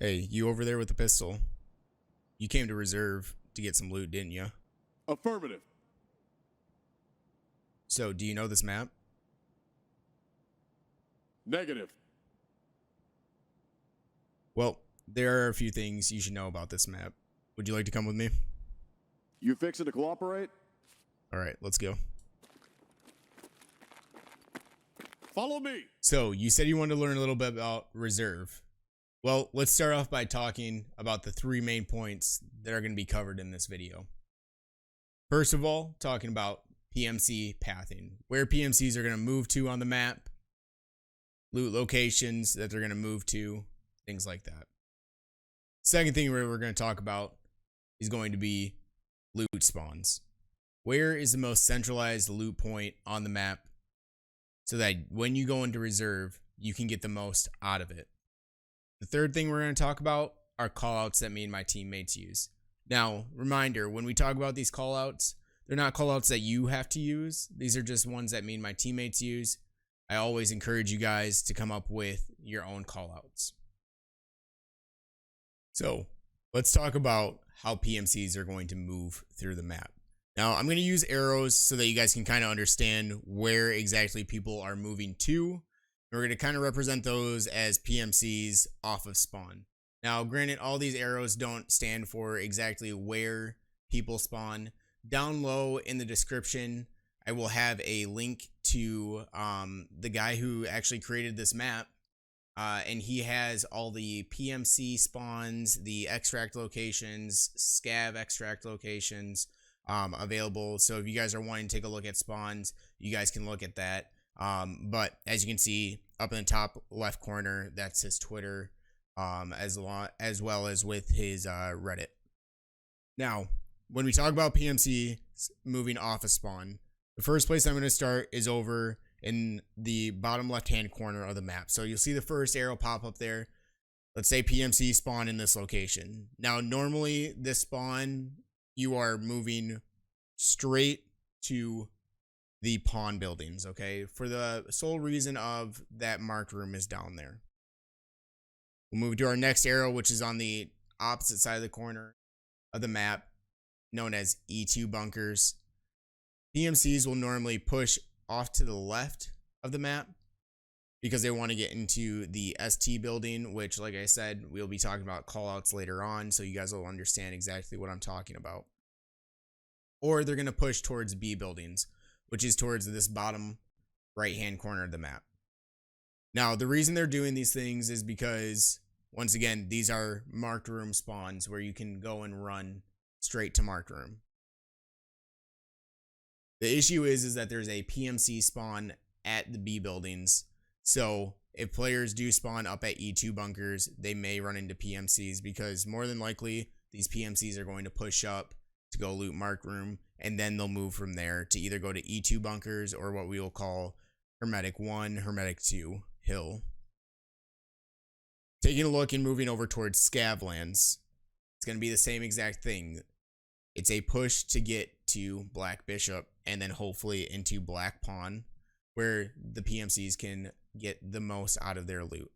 Hey, you over there with the pistol? You came to reserve to get some loot, didn't you? Affirmative. So, do you know this map? Negative. Well, there are a few things you should know about this map. Would you like to come with me? You fixing to cooperate? Alright, let's go. Follow me. So, you said you wanted to learn a little bit about reserve. Well, let's start off by talking about the three main points that are going to be covered in this video. First of all, talking about PMC pathing, where PMCs are going to move to on the map, loot locations that they're going to move to, things like that. Second thing we're going to talk about is going to be loot spawns. Where is the most centralized loot point on the map so that when you go into reserve, you can get the most out of it? The third thing we're going to talk about are callouts that me and my teammates use. Now, reminder, when we talk about these callouts, they're not callouts that you have to use. These are just ones that me and my teammates use. I always encourage you guys to come up with your own callouts. So, let's talk about how PMCs are going to move through the map. Now, I'm going to use arrows so that you guys can kind of understand where exactly people are moving to. We're going to kind of represent those as PMCs off of spawn. Now, granted, all these arrows don't stand for exactly where people spawn. Down low in the description, I will have a link to the guy who actually created this map. And he has all the PMC spawns, the extract locations, scav extract locations available. So if you guys are wanting to take a look at spawns, you guys can look at that. But as you can see up in the top left corner, that's his Twitter, as well as with his Reddit. Now, when we talk about PMC moving off a spawn, the first place I'm going to start is over in the bottom left hand corner of the map. So you'll see the first arrow pop up there. Let's say PMC spawn in this location. Now, normally this spawn, you are moving straight to the pawn buildings, okay? For the sole reason of that marked room is down there. We'll move to our next arrow, which is on the opposite side of the corner of the map, known as E2 bunkers. PMCs will normally push off to the left of the map because they want to get into the ST building, which, like I said, we'll be talking about callouts later on, so you guys will understand exactly what I'm talking about. Or they're going to push towards B buildings, which is towards this bottom right-hand corner of the map. Now, the reason they're doing these things is because, once again, these are marked room spawns where you can go and run straight to marked room. The issue is that there's a PMC spawn at the B buildings. So if players do spawn up at E2 bunkers, they may run into PMCs because more than likely these PMCs are going to push up to go loot marked room, and then they'll move from there to either go to E2 bunkers or what we will call Hermetic 1, Hermetic 2 hill. Taking a look and moving over towards Scavlands, it's going to be the same exact thing. It's a push to get to Black Bishop and then hopefully into Black Pawn, where the PMCs can get the most out of their loot.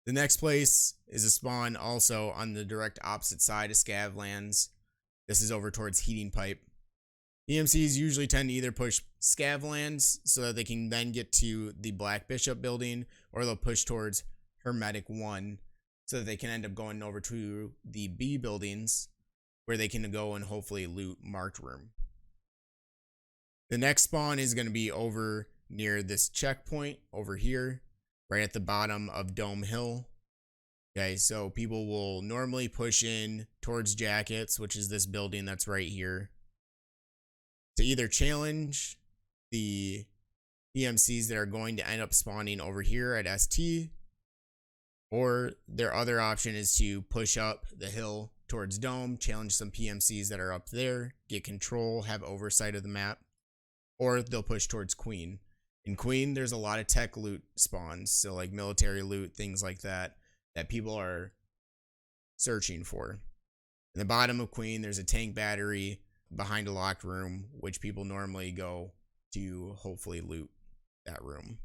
The next place is a spawn also on the direct opposite side of Scavlands. This is over towards Heating Pipe. PMCs usually tend to either push Scavlands so that they can then get to the Black Bishop building, or they'll push towards Hermetic 1 so that they can end up going over to the B buildings where they can go and hopefully loot marked room. The next spawn is going to be over near this checkpoint over here, right at the bottom of Dome Hill. Okay, so people will normally push in towards Jackets, which is this building that's right here, to either challenge the PMCs that are going to end up spawning over here at ST, or their other option is to push up the hill towards Dome, challenge some PMCs that are up there, get control, have oversight of the map, or they'll push towards Queen. In Queen, there's a lot of tech loot spawns, so like military loot, things like that, that people are searching for. In the bottom of Queen, there's a tank battery behind a locked room, which people normally go to hopefully loot that room.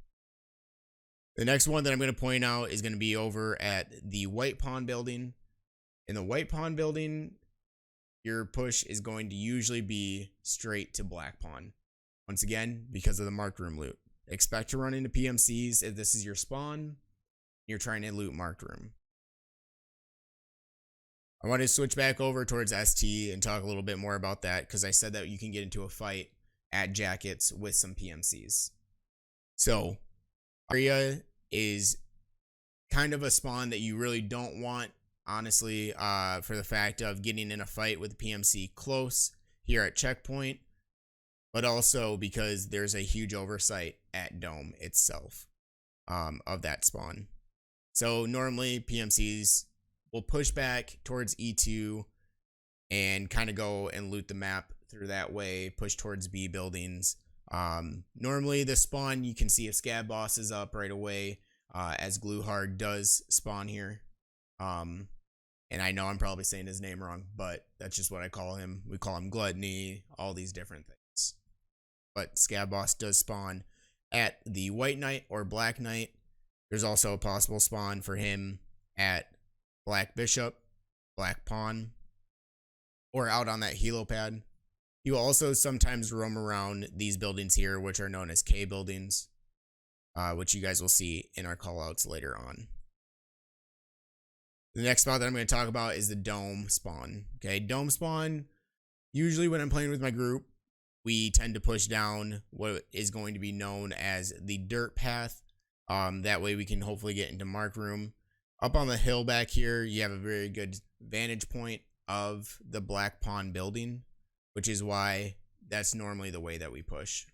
The next one that I'm going to point out is going to be over at the White Pawn building. In the White Pawn building, your push is going to usually be straight to Black Pawn. Once again, because of the marked room loot. Expect to run into PMCs if this is your spawn. You're trying to loot marked room. I want to switch back over towards ST and talk a little bit more about that because I said that you can get into a fight at Jackets with some PMCs. So, area is kind of a spawn that you really don't want, honestly, for the fact of getting in a fight with PMC close here at checkpoint, but also because there's a huge oversight at Dome itself of that spawn. So normally PMCs will push back towards E2 and kind of go and loot the map through that way, push towards B buildings. Normally the spawn, you can see if Scab Boss is up right away, as Gluehard does spawn here. And I know I'm probably saying his name wrong, but that's just what I call him. We call him Gluttony, all these different things. But Scab Boss does spawn at the White Knight or Black Knight. There's also a possible spawn for him at Black Bishop, Black Pawn, or out on that helipad. You also sometimes roam around these buildings here, which are known as K buildings, which you guys will see in our callouts later on. The next spot that I'm going to talk about is the Dome spawn. Okay, Dome spawn, usually when I'm playing with my group, we tend to push down what is going to be known as the dirt path. That way we can hopefully get into mark room. Up on the hill back here, you have a very good vantage point of the Black Pawn building, which is why that's normally the way that we push.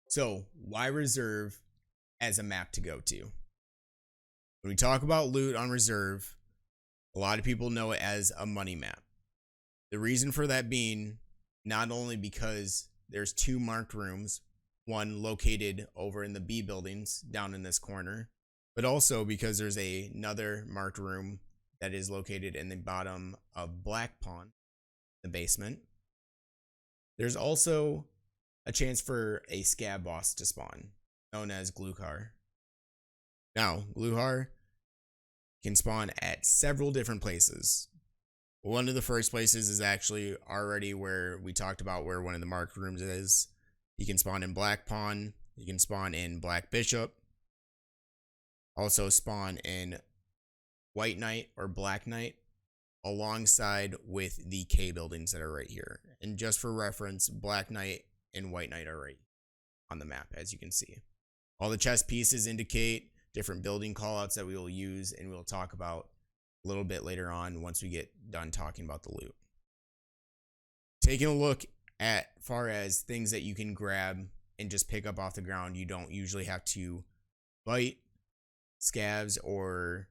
So why reserve as a map to go to? When we talk about loot on reserve, a lot of people know it as a money map. The reason for that being not only because there's two marked rooms, one located over in the B buildings down in this corner, but also because there's another marked room that is located in the bottom of Black Pawn, the basement. There's also a chance for a Scab Boss to spawn, known as Gluehard. Now, Gluehard can spawn at several different places. One of the first places is actually already where we talked about where one of the marked rooms is. You can spawn in Black Pawn. You can spawn in Black Bishop. Also spawn in White Knight or Black Knight alongside with the K buildings that are right here. And just for reference, Black Knight and White Knight are right on the map, as you can see. All the chess pieces indicate different building callouts that we will use and we'll talk about a little bit later on once we get done talking about the loot. Taking a look at far as things that you can grab and just pick up off the ground, you don't usually have to fight scavs or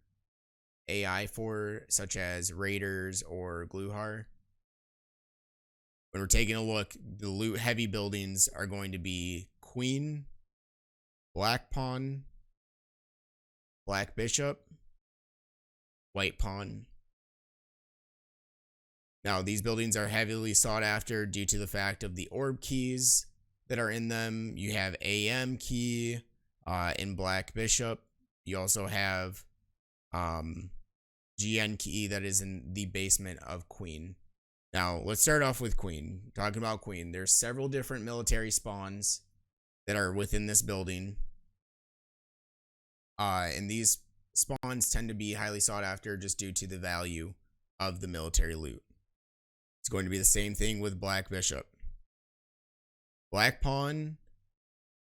AI for, such as raiders or Gluehard. When we're taking a look, the loot heavy buildings are going to be Queen, Black Pawn, Black Bishop, White Pawn. Now, these buildings are heavily sought after due to the fact of the orb keys that are in them. You have AM key in Black Bishop. You also have GN key that is in the basement of Queen. Now, let's start off with Queen. Talking about Queen, there's several different military spawns that are within this building. And these spawns tend to be highly sought after just due to the value of the military loot. It's going to be the same thing with Black Bishop. Black Pawn,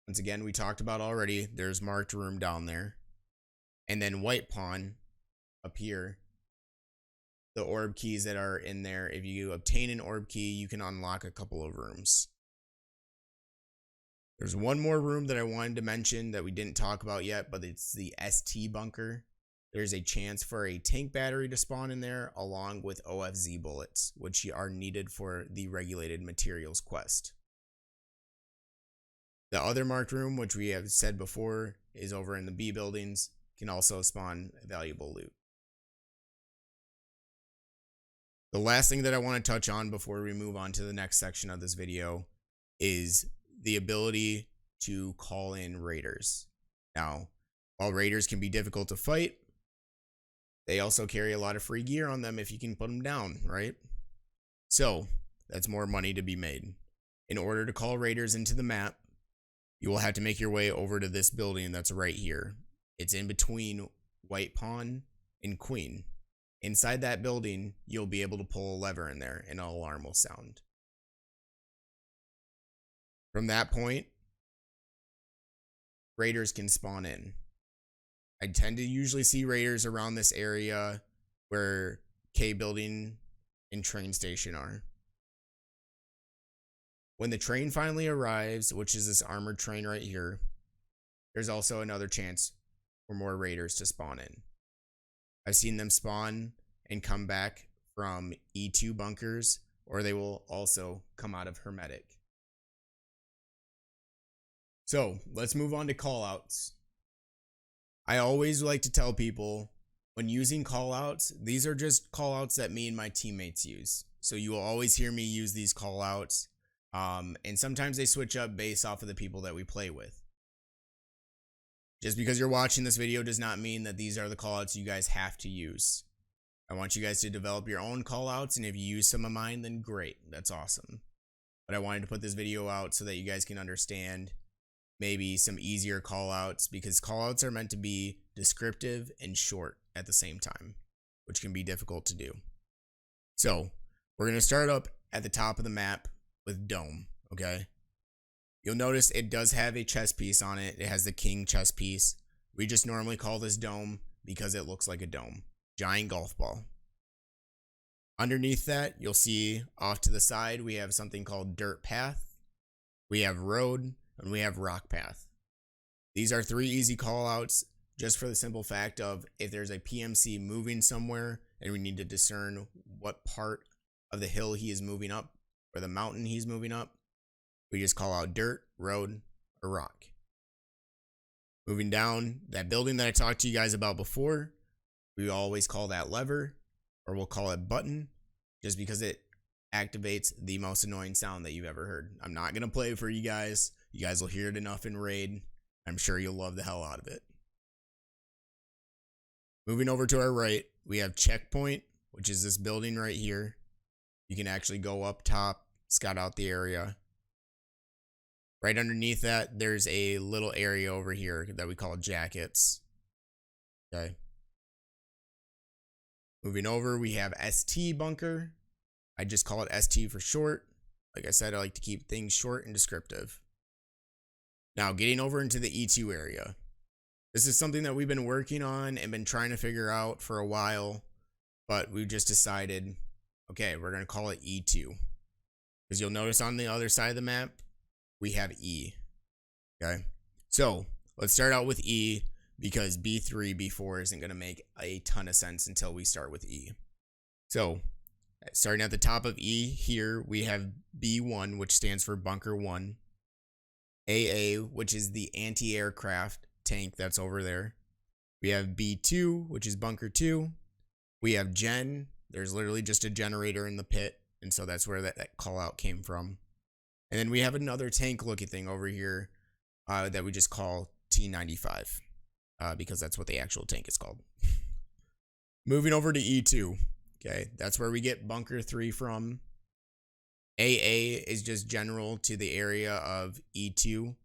once again, we talked about already. There's marked room down there. And then White Pawn up here. The orb keys that are in there. If you obtain an orb key, you can unlock a couple of rooms. There's one more room that I wanted to mention that we didn't talk about yet, but it's the ST bunker. There's a chance for a tank battery to spawn in there along with OFZ bullets, which are needed for the regulated materials quest. The other marked room, which we have said before, is over in the B buildings, can also spawn valuable loot. The last thing that I want to touch on before we move on to the next section of this video is the ability to call in raiders. Now, While raiders can be difficult to fight, they also carry a lot of free gear on them if you can put them down, right? So, that's more money to be made. In order to call raiders into the map, you will have to make your way over to this building that's right here. It's in between White Pawn and Queen. Inside that building, you'll be able to pull a lever in there and an alarm will sound. From that point, raiders can spawn in. I tend to usually see raiders around this area where K building and train station are. When the train finally arrives, which is this armored train right here, there's also another chance for more raiders to spawn in. I've seen them spawn and come back from E2 bunkers, or they will also come out of hermetic. So let's move on to callouts. I always like to tell people when using callouts, these are just callouts that me and my teammates use. So you will always hear me use these callouts. And sometimes they switch up based off of the people that we play with. Just because you're watching this video does not mean that these are the callouts you guys have to use. I want you guys to develop your own callouts, and if you use some of mine, then great. That's awesome. But I wanted to put this video out so that you guys can understand maybe some easier callouts, because callouts are meant to be descriptive and short at the same time, which can be difficult to do. So we're going to start up at the top of the map with Dome, okay? You'll notice it does have a chess piece on it. It has the king chess piece. We just normally call this Dome because it looks like a dome. Giant golf ball. Underneath that, you'll see off to the side, we have something called dirt path. We have road, and we have rock path. These are 3 easy callouts just for the simple fact of if there's a PMC moving somewhere and we need to discern what part of the hill he is moving up or the mountain he's moving up, we just call out dirt, road, or rock. Moving down, that building that I talked to you guys about before, we always call that lever, or we'll call it button, just because it activates the most annoying sound that you've ever heard. I'm not going to play it for you guys. You guys will hear it enough in Raid. I'm sure you'll love the hell out of it. Moving over to our right, we have checkpoint, which is this building right here. You can actually go up top, scout out the area. Right underneath that, there's a little area over here that we call jackets. Okay. Moving over, we have ST bunker. I just call it ST for short. Like I said, I like to keep things short and descriptive. Now, getting over into the E2 area. This is something that we've been working on and been trying to figure out for a while, but we've just decided, okay, we're going to call it E2. Because you'll notice on the other side of the map, we have E. Okay, so let's start out with E, because B3, B4 isn't going to make a ton of sense until we start with E. So, starting at the top of E here, we have B1, which stands for Bunker 1. AA, which is the anti-aircraft tank that's over there. We have B2, which is Bunker 2. We have Gen. There's literally just a generator in the pit, and so that's where that call out came from. And then we have another tank looking thing over here that we just call T95 because that's what the actual tank is called. Moving over to E2. Okay, that's where we get Bunker 3 from. AA is just general to the area of E2.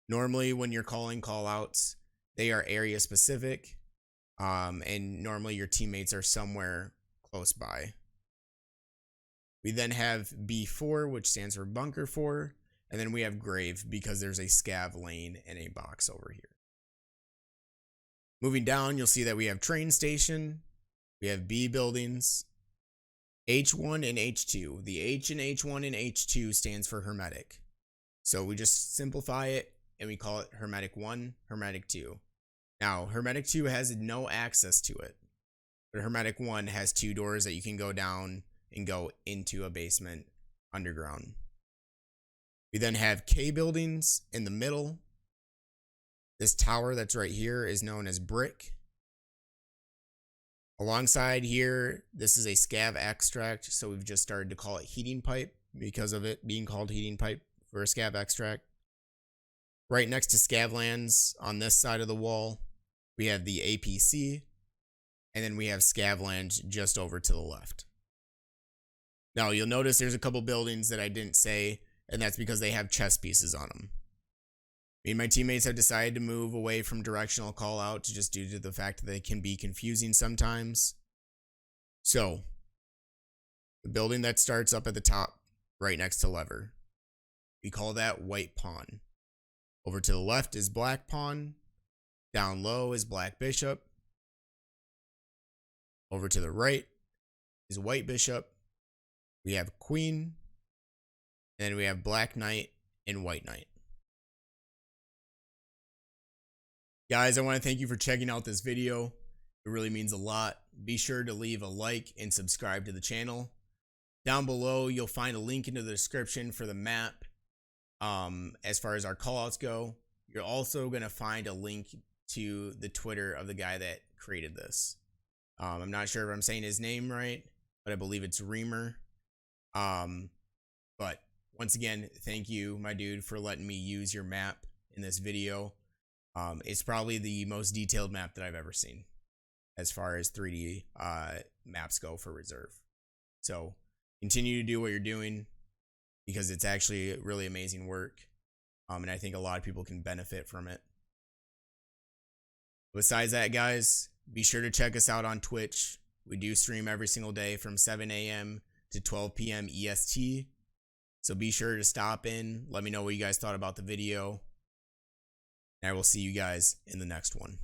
Normally, when you're calling callouts, they are area specific, and normally your teammates are somewhere close by. We then have B4, which stands for Bunker 4, and then we have Grave because there's a scav lane and a box over here. Moving down, you'll see that we have train station, we have B buildings, H1 and H2. The H in H1 and H2 stands for hermetic. So we just simplify it and we call it hermetic 1, hermetic 2. Now, hermetic 2 has no access to it, but hermetic 1 has 2 doors that you can go down and go into a basement underground. We then have K buildings in the middle. This tower that's right here is known as brick. Alongside here, this is a scav extract, so we've just started to call it heating pipe because of it being called heating pipe for a scav extract. Right next to scav lands on this side of the wall, we have the APC, and then we have Scavlange just over to the left. Now, you'll notice there's a couple buildings that I didn't say, and that's because they have chess pieces on them. Me and my teammates have decided to move away from directional call out just due to the fact that they can be confusing sometimes. So, the building that starts up at the top, right next to lever, we call that white pawn. Over to the left is black pawn. Down low is black bishop. Over to the right is white bishop. We have queen. And then we have black knight and white knight. Guys, I want to thank you for checking out this video. It really means a lot. Be sure to leave a like and subscribe to the channel. Down below, you'll find a link into the description for the map. As far as our callouts go, you're also going to find a link to the Twitter of the guy that created this. I'm not sure if I'm saying his name right, but I believe it's Reamer. But once again, thank you, my dude, for letting me use your map in this video. It's probably the most detailed map that I've ever seen as far as 3D maps go for reserve. So continue to do what you're doing because it's actually really amazing work. And I think a lot of people can benefit from it. Besides that, guys, be sure to check us out on Twitch. We do stream every single day from 7 a.m. to 12 p.m. EST. So be sure to stop in. Let me know what you guys thought about the video. And I will see you guys in the next one.